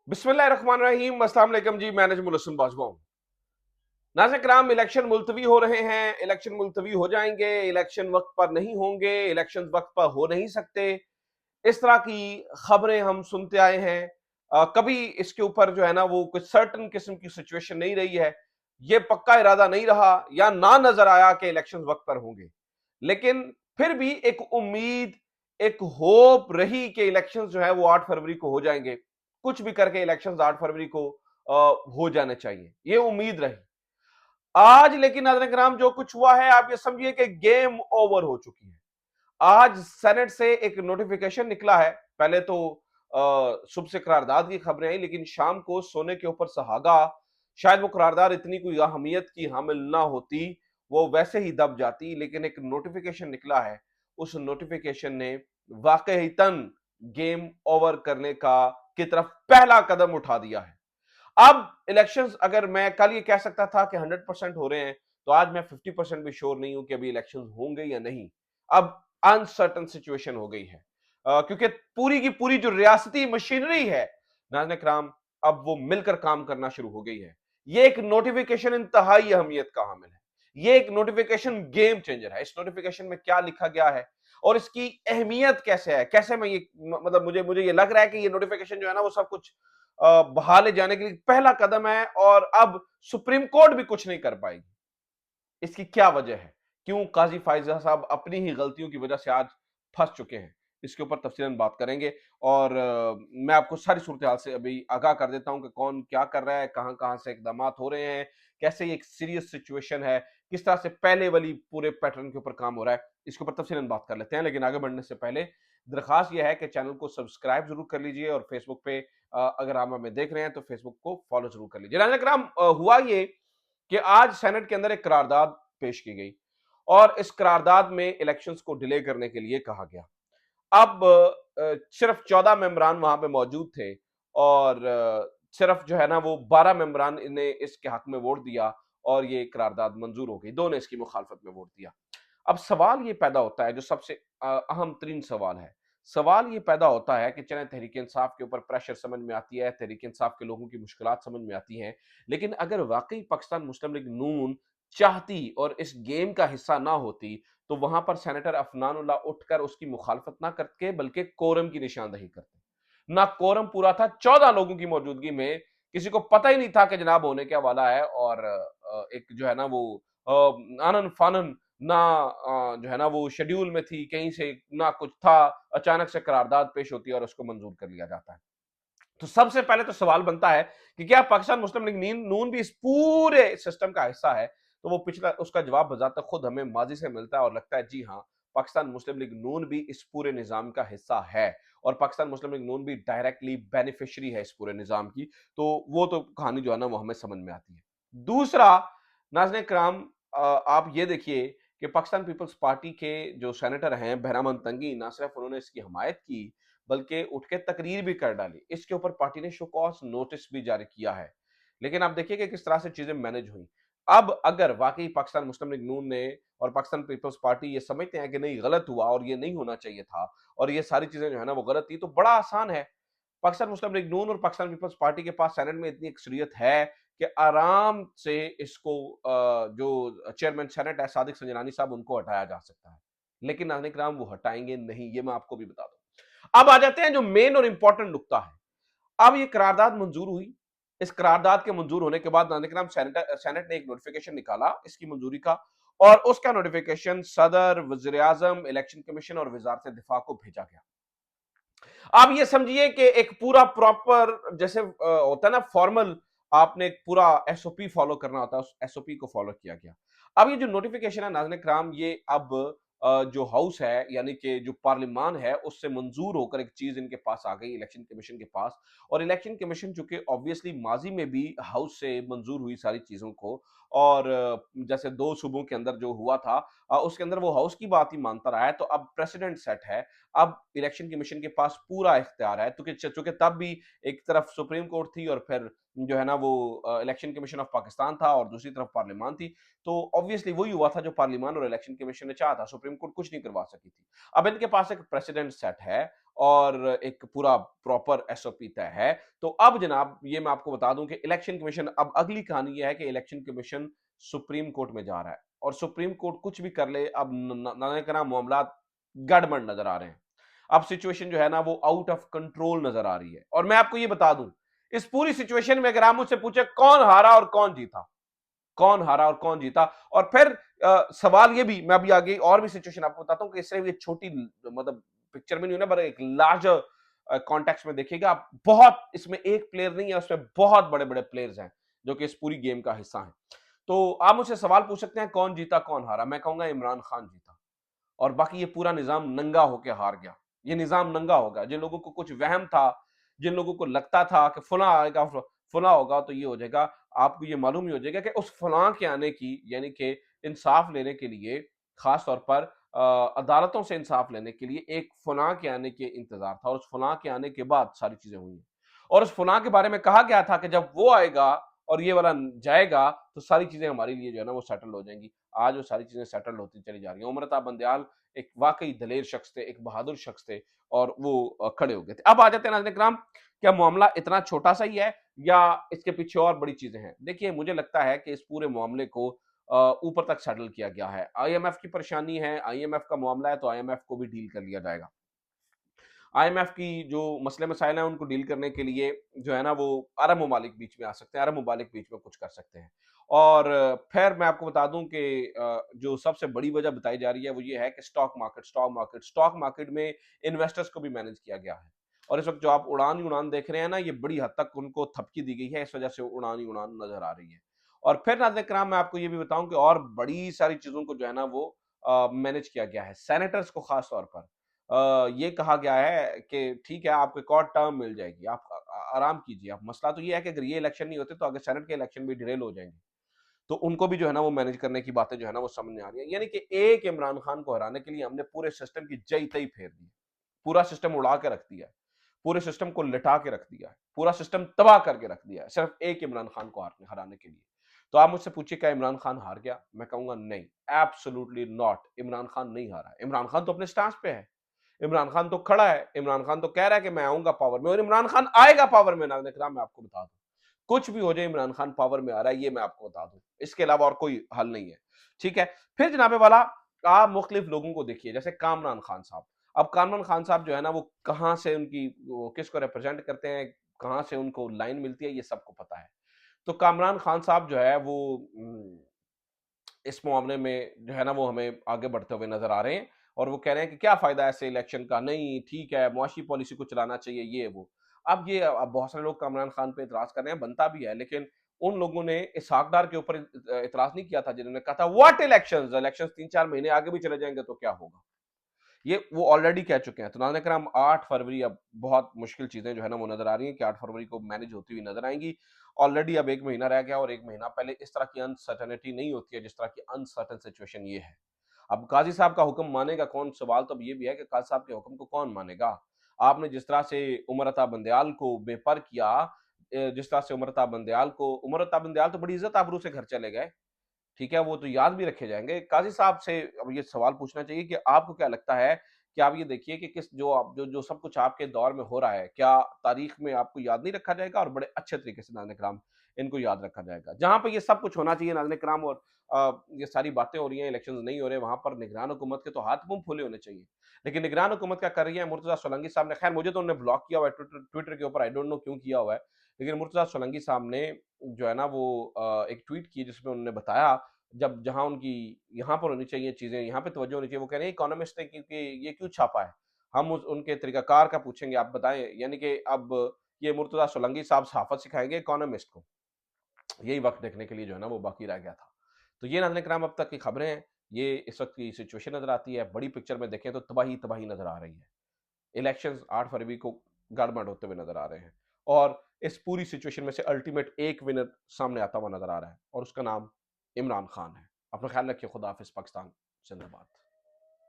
बिस्मिल्लाहिर्रहमानिर्रहीम। अस्सलाम वालेकुम जी, मैं नजमुल हसन बाजवा हूं। नाज़रीन किराम, इलेक्शन मुलतवी हो रहे हैं, इलेक्शन मुलतवी हो जाएंगे, इलेक्शन वक्त पर नहीं होंगे, इलेक्शन वक्त पर हो नहीं सकते, इस तरह की खबरें हम सुनते आए हैं। कभी इसके ऊपर जो है ना वो कुछ सर्टन किस्म की सिचुएशन नहीं रही है, ये पक्का इरादा नहीं रहा या ना नजर आया कि इलेक्शन वक्त पर होंगे, लेकिन फिर भी एक उम्मीद, एक होप रही कि इलेक्शन जो है वो 8 फरवरी को हो जाएंगे। कुछ भी करके इलेक्शन 8 फरवरी को हो जाने चाहिए, ये उम्मीद रही। आज लेकिन नाज़रीन किराम जो कुछ हुआ है, आप ये समझिए कि गेम ओवर हो चुकी है। आज सेनेट से एक नोटिफिकेशन निकला है। पहले तो सुबह से करारदाद की खबरें आई, लेकिन शाम को सोने के ऊपर सुहागा। शायद वो करारदाद इतनी कोई अहमियत की हामिल ना होती, वो वैसे ही दब जाती, लेकिन एक नोटिफिकेशन निकला है। उस नोटिफिकेशन ने वाकईतन गेम ओवर करने का की तरफ पहला कदम उठा दिया है। अब इलेक्शंस, अगर मैं कल ये कह सकता था कि 100% हो रहे हैं, तो आज मैं 50% भी श्योर नहीं हूं कि अभी इलेक्शंस होंगे या नहीं। अब अनसर्टन सिचुएशन हो गई है, क्योंकि पूरी की पूरी जो रियासती मशीनरी है नाज़रीन किराम, अब वो मिलकर काम करना शुरू हो गई है। ये एक नोटिफिकेशन इंतहाई अहमियत का हामिल है। ये एक नोटिफिकेशन गेम चेंजर है। इस नोटिफिकेशन में क्या लिखा गया है और इसकी अहमियत कैसे है, कैसे मैं ये मतलब मुझे मुझे ये लग रहा है कि ये नोटिफिकेशन जो है ना वो सब कुछ बहा ले जाने के लिए पहला कदम है, और अब सुप्रीम कोर्ट भी कुछ नहीं कर पाएगी। इसकी क्या वजह है? क्यों काजी फायजा साहब अपनी ही गलतियों की वजह से आज फंस चुके हैं? इसके ऊपर तफसीलन बात करेंगे, और मैं आपको सारी सूरत हाल से अभी आगाह कर देता हूं कि कौन क्या कर रहा है, कहां कहां से इकदाम हो रहे हैं, कैसे ये एक सीरियस सिचुएशन है, किस तरह से पहले वाली पूरे पैटर्न के ऊपर काम हो रहा है। इसके ऊपर तफसीलन बात कर लेते हैं, लेकिन आगे बढ़ने से पहले दरखास्त यह है कि चैनल को सब्सक्राइब जरूर कर लीजिए, और फेसबुक पे अगर आप हमें देख रहे हैं तो फेसबुक को फॉलो जरूर कर लीजिए। नाज़रीन किराम, हुआ ये कि आज सेनेट के अंदर एक करारदाद पेश की गई, और इस करारदाद में इलेक्शंस को डिले करने के लिए कहा गया। अब सिर्फ 14 मेंबरान वहां पे मौजूद थे, और सिर्फ जो है ना वो 12 मेंबरान ने इसके हक में वोट दिया, और ये करारदाद मंजूर हो गई। दो ने इसकी मुखालफत में वोट दिया। अब सवाल ये पैदा होता है, जो सबसे अहम तरीन सवाल है। सवाल ये पैदा होता है कि चले तहरीक इंसाफ के ऊपर प्रेशर समझ में आती है, तहरीक इंसाफ के लोगों की मुश्किलात समझ में आती हैं, लेकिन अगर वाकई पाकिस्तान मुस्लिम लीग नून चाहती और इस गेम का हिस्सा ना होती, तो वहां पर सेनेटर अफनानुल्लाह उठकर उसकी मुखालफत ना करके बल्कि कोरम की निशानदही करते। ना कोरम पूरा था, 14 लोगों की मौजूदगी में किसी को पता ही नहीं था कि जनाब होने क्या वाला है, और एक जो है ना वो आनन फानन ना जो है ना वो शेड्यूल में थी, कहीं से ना कुछ था, अचानक से करारदाद पेश होती है और उसको मंजूर कर लिया जाता है। तो सबसे पहले तो सवाल बनता है कि क्या पाकिस्तान मुस्लिम लीग नून भी इस पूरे सिस्टम का हिस्सा है? तो वो पिछला उसका जवाब बजाता खुद हमें माजी से मिलता है, और लगता है जी हाँ, पाकिस्तान मुस्लिम लीग नून भी इस पूरे निजाम का हिस्सा है, और पाकिस्तान मुस्लिम लीग नून भी डायरेक्टली बेनिफिशियरी है इस पूरे निजाम की। तो वो तो कहानी जो है ना वो हमें समझ में आती है। दूसरा, नाज़रीन कराम, आप ये देखिए कि पाकिस्तान पीपल्स पार्टी के जो सेनेटर हैं बहरामन तंगी, ना सिर्फ उन्होंने इसकी हमायत की, बल्कि उठ के तकरीर भी कर डाली। इसके ऊपर पार्टी ने शो कॉज नोटिस भी जारी किया है। लेकिन आप देखिए कि किस तरह से चीजें मैनेज हुई। अब अगर वाकई पाकिस्तान मुस्लिम लीग नून ने और पाकिस्तान पीपल्स पार्टी ये समझते हैं कि नहीं, गलत हुआ और ये नहीं होना चाहिए था, और ये सारी चीजें जो है ना वो गलत थी, तो बड़ा आसान है। पाकिस्तान मुस्लिम लीग नून और पाकिस्तान पीपल्स पार्टी के पास सेनेट में इतनी अक्सरियत है कि आराम से इसको जो चेयरमैन सेनेट है सादिक संजरानी साहब, उनको हटाया जा सकता है। लेकिन नाज़रीन किराम, वो हटाएंगे नहीं, ये मैं आपको भी बता दूं। अब आ जाते हैं जो मेन और इंपॉर्टेंट नुकता है। अब ये करारदाद मंजूर हुई। इस करारदाद के मंजूर होने के बाद नाज़रीन किराम, सेनेट ने एक नोटिफिकेशन निकाला इसकी मंजूरी का, और उसका नोटिफिकेशन सदर, वजीर आजम, इलेक्शन कमीशन और वजारत दिफा को भेजा गया। आप ये समझिए कि एक पूरा प्रॉपर, जैसे होता है ना फॉर्मल, आपने एक पूरा एसओपी फॉलो करना होता है, उस एसओपी को फॉलो किया गया। अब ये जो नोटिफिकेशन है नाज़रीन कराम, ये अब जो हाउस है यानी कि जो पार्लिमान है उससे मंजूर होकर एक चीज इनके पास आ गई, इलेक्शन कमीशन के पास। और इलेक्शन कमीशन चूंकि ऑब्वियसली माजी में भी हाउस से मंजूर हुई सारी चीजों को, और जैसे दो सूबों के अंदर जो हुआ था, उसके अंदर वो हाउस की बात ही मानता रहा है, तो अब प्रेसिडेंट सेट है। अब इलेक्शन कमीशन के पास पूरा इख्तियार है, क्योंकि तब भी एक तरफ सुप्रीम कोर्ट थी और फिर जो है ना वो इलेक्शन कमीशन ऑफ पाकिस्तान था, और दूसरी तरफ पार्लियामान थी। तो ऑब्वियसली वही हुआ था जो पार्लियामान और इलेक्शन कमीशन ने चाहा था, सुप्रीम कोर्ट कुछ नहीं करवा सकी थी। अब इनके पास एक प्रेसिडेंट सेट है, और एक पूरा प्रॉपर एसओपी तय है। तो अब जनाब ये मैं आपको बता दूं कि इलेक्शन कमीशन, अब अगली कहानी ये है कि इलेक्शन कमीशन सुप्रीम कोर्ट में जा रहा है और सुप्रीम कोर्ट कुछ भी कर ले, अब ना करना मामला गड़बड़ नजर आ रहे हैं। अब सिचुएशन जो है ना वो आउट ऑफ कंट्रोल नजर आ रही है। और मैं आपको ये बता दूं, इस पूरी सिचुएशन में अगर आप मुझसे पूछे कौन हारा और कौन जीता, कौन हारा और कौन जीता, और फिर सवाल ये भी, मैं अभी आगे और भी सिचुएशन आपको बताता हूं कि इससे ये छोटी मतलब पिक्चर में नहीं होना, पर एक लार्जर कॉन्टेक्स्ट में देखिएगा आप। बहुत इसमें एक प्लेयर नहीं है, उसमें बहुत बड़े बड़े प्लेयर्स हैं जो कि इस पूरी गेम का हिस्सा हैं। तो आप मुझसे सवाल पूछ सकते हैं कौन जीता कौन हारा, मैं कहूंगा इमरान खान जीता, और बाकी ये पूरा निजाम नंगा होकर हार गया। ये निजाम नंगा होगा। जिन लोगों को कुछ वहम था, जिन लोगों को लगता था कि फला आएगा फला होगा, तो ये हो जाएगा, आपको ये मालूम ही हो जाएगा कि उस फलां के आने की, यानी कि इंसाफ लेने के लिए, खास तौर पर अदालतों से इंसाफ लेने के लिए एक फलां के आने के इंतजार था, और उस फलां के आने के बाद सारी चीजें हुई हैं। और उस फलां के बारे में कहा गया था कि जब वो आएगा और ये वाला जाएगा तो सारी चीजें हमारे लिए जो है ना वो सेटल हो जाएंगी। आज वो सारी चीजें सेटल होती चली जा रही हैं। उमर अता बंदयाल एक वाकई दलेर शख्स थे, एक बहादुर शख्स थे, और वो खड़े हो गए थे। अब आ जाते हैं नाज़रीन इकराम, क्या मामला इतना छोटा सा ही है या इसके पीछे और बड़ी चीजें हैं? देखिए, मुझे लगता है कि इस पूरे मामले को ऊपर तक सेटल किया गया है। आईएमएफ की परेशानी है, आईएमएफ का मामला है, तो आईएमएफ को भी डील कर लिया जाएगा। आईएमएफ की जो मसले मसाइल हैं उनको डील करने के लिए जो है ना वो अरब ममालिक बीच में आ सकते हैं, अरब ममालिक बीच में कुछ कर सकते हैं। और फिर मैं आपको बता दूं कि जो सबसे बड़ी वजह बताई जा रही है वो ये है कि स्टॉक मार्केट में इन्वेस्टर्स को भी मैनेज किया गया है। और इस वक्त जो आप उड़ान ही उड़ान देख रहे हैं ना, ये बड़ी हद तक उनको थपकी दी गई है, इस वजह से उड़ान ही उड़ान नजर आ रही है। और फिर नाज़रीन कराम, मैं आपको ये भी बताऊं कि और बड़ी सारी चीजों को जो है ना वो मैनेज किया गया है। सेनेटर्स को खास तौर पर ये कहा गया है कि ठीक है, आपको एक और टर्म मिल जाएगी, आप आराम कीजिए। अब मसला तो ये है कि अगर ये इलेक्शन नहीं होते तो आगे सेनेट के इलेक्शन भी डिरेल हो जाएंगे, तो उनको भी जो है ना वो मैनेज करने की बातें जो है ना वो सामने आ रही है। यानी कि एक इमरान खान को हराने के लिए हमने पूरे सिस्टम की जई तई फेर दी, पूरा सिस्टम उड़ा के रख दिया है, पूरे सिस्टम को लिटा के रख दिया है, पूरा सिस्टम तबाह करके रख दिया है, सिर्फ एक इमरान खान को हराने के लिए। तो आप मुझसे पूछिए क्या इमरान खान हार गया? मैं कहूंगा नहीं, एब्सोल्युटली नॉट। इमरान खान नहीं हारा। इमरान खान तो अपने स्टांस पे है, इमरान खान तो खड़ा है, इमरान खान तो कह रहा है कि मैं आऊंगा पावर में, और इमरान खान आएगा पावर में। नाज़रीन इकराम, मैं आपको बता दूं, कुछ भी हो जाए, इमरान खान पावर में आ रहा है, ये मैं आपको बता दूं। इसके अलावा और कोई हल नहीं है। ठीक है। फिर जनाबे वाला, आप मुख्तलिफ लोगों को देखिए, जैसे कामरान खान साहब। अब कामरान खान साहब जो है ना वो कहां से, उनकी वो किसको रिप्रेजेंट करते हैं, कहां से उनको लाइन मिलती है, ये सबको पता है। तो कामरान खान साहब जो है वो इस मामले में जो है ना वो हमें आगे बढ़ते हुए नजर आ रहे हैं, और वो कह रहे हैं कि क्या फायदा ऐसे इलेक्शन का, नहीं ठीक है मुआशी पॉलिसी को चलाना चाहिए, ये वो। अब ये अब बहुत सारे लोग कामरान खान पे इतराज कर रहे हैं, बनता भी है, लेकिन उन लोगों ने इसहाक डार के ऊपर इतराज नहीं किया था जिन्होंने कहा था व्हाट इलेक्शंस, इलेक्शंस 3-4 महीने आगे भी चले जाएंगे तो क्या होगा। ये वो ऑलरेडी कह चुके हैं। तो नाज़रीन करम, 8 फरवरी, अब बहुत मुश्किल चीजें जो है ना वो नजर आ रही हैं कि 8 फरवरी को मैनेज होती हुई नजर आएंगी। ऑलरेडी अब 1 महीना रह गया, और 1 महीना पहले इस तरह की अनसर्टेनिटी नहीं होती है जिस तरह की अनसर्टेन सिचुएशन ये है। अब काजी साहब का हुक्म मानेगा कौन? सवाल तो अब ये भी है कि काजी साहब के हुक्म को कौन मानेगा? आपने जिस तरह से उमर अता बंदयाल को बेपर किया, जिस तरह से उमर अता बंदयाल तो बड़ी इज्जत आबरू से घर चले गए, ठीक है, वो तो याद भी रखे जाएँगे। काज़ी साहब से अब ये सवाल पूछना चाहिए कि आपको क्या लगता है कि आप ये देखिए कि किस जो आप जो जो सब कुछ आपके दौर में हो रहा है, क्या तारीख में आपको याद नहीं रखा जाएगा? और बड़े अच्छे तरीके से नाज़रीन इकराम इनको याद रखा जाएगा। जहाँ पे ये सब कुछ होना चाहिए नाज़रीन इकराम, और ये सारी बातें हो रही हैं, इलेक्शंस नहीं हो रहे, वहाँ पर निगरान हुकूमत के तो हाथ-मुँह फूले होने चाहिए। लेकिन निगरान हुकूमत क्या कर रही है? मुर्तज़ा सोलंकी साहब ने, खैर मुझे तो उन्होंने ब्लॉक किया हुआ है ट्विटर के ऊपर, आई डोंट नो क्यों किया हुआ है। लेकिन मुर्तज़ा सोलंकी साहब ने जो है ना वो एक ट्वीट की जिसमें उन्होंने बताया, जब जहाँ उनकी यहाँ पर होनी चाहिए चीज़ें, यहाँ पे तवज्जो होनी चाहिए, वो कह रहे हैं इकोनॉमिस्ट ने क्योंकि ये क्यों छापा है? हम उस उनके तरीकाकार का पूछेंगे, आप बताएँ। यानी कि अब ये मुर्तज़ा सोलंकी साहब सहाफ़त सिखाएँगे इकोनॉमिस्ट को। यही वक़्त देखने के लिए जो है ना वो बाकी रह गया था। तो ये नाज़रीन इकराम अब तक की खबरें हैं। ये इस वक़्त की सिचुएशन नज़र आती है। बड़ी पिक्चर में देखें तो तबाही तबाही नज़र आ रही है। इलेक्शंस 8 फरवरी को गड़बड़ होते हुए नज़र आ रहे हैं, और इस पूरी सिचुएशन में से अल्टीमेट एक विनर सामने आता हुआ नज़र आ रहा है, और उसका नाम इमरान खान है। अपना ख्याल रखिए। खुदा हाफ़िज़। पाकिस्तान ज़िंदाबाद।